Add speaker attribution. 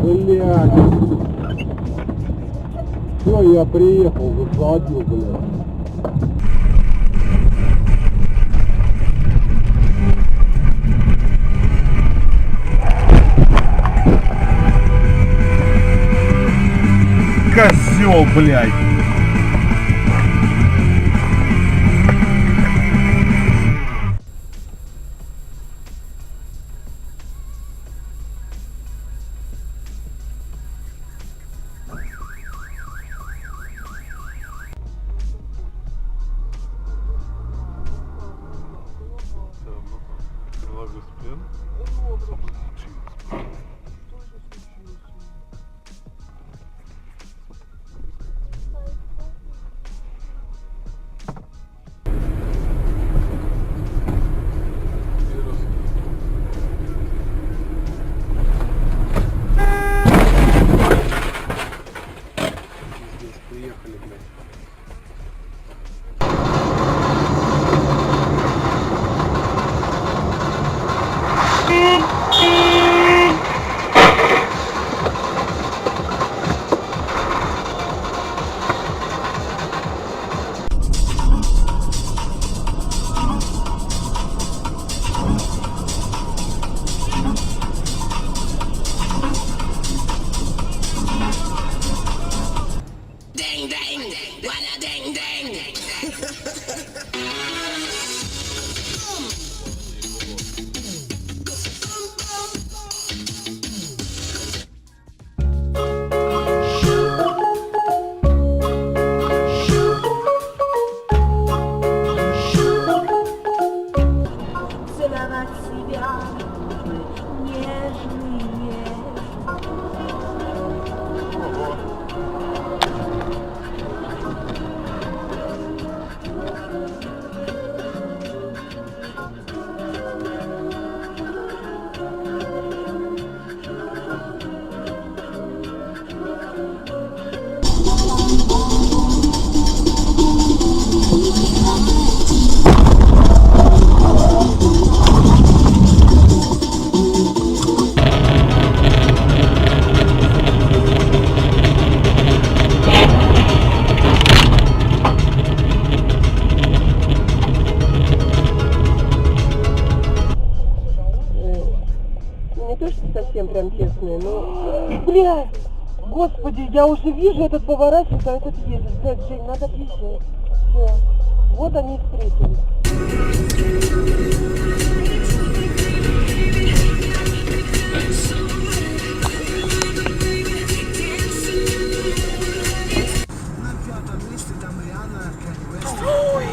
Speaker 1: Блядь. Все, я приехал, засадил, блядь.
Speaker 2: Козел, блядь.
Speaker 1: Приехали, блядь.
Speaker 3: Ding ding, what a ding ding.
Speaker 4: Целовать себя нежный, нежный. Не то, что совсем прям тесные, но... Блядь! Господи, я уже вижу этот поворачивает, а этот едет. Блядь, Жень, надо въезжать. Все. Вот они и встретились.
Speaker 5: На пятом месте там Риана, Кэнни Уэст. Ой!